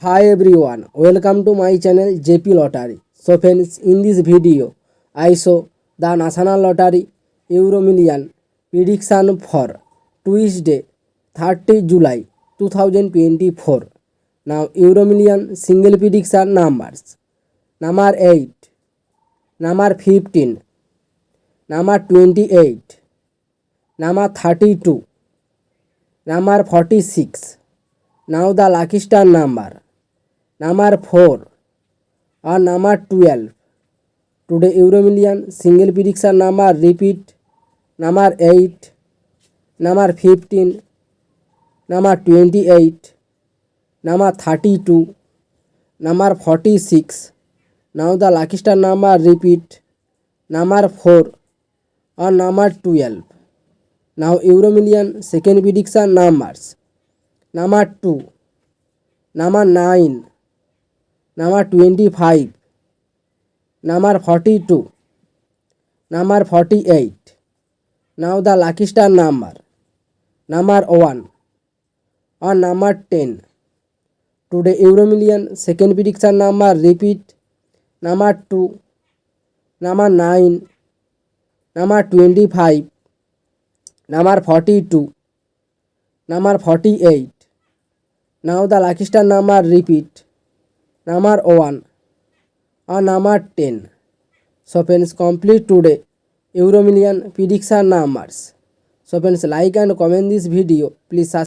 Hi everyone, welcome to my channel JP Lottery. So friends, in this video, I show the National Lottery Euro Million prediction for Tuesday, 30 July 2024. Now Euro Million single prediction numbers. Number 8, number 15, number 28, number 32, number 46. Now the lucky star number. Number 4 or number 12. Today Euro Million single prediction number repeat. Number 8, number 15, number 28, number 32, number 46. Now the lucky star number repeat. Number 4 or number 12. Now Euro Million second prediction numbers. Number 2, number 9, number 25, number 42, number 48. Now the lucky star number. Number 1 or number 10. Today Euro Million second prediction number repeat. Number 2, number 9, number 25, number 42, number 48. Now the lucky star number repeat. Number 1 or number 10. So friends, complete today Euro Million prediction numbers. So friends, like and comment this video. Please subscribe.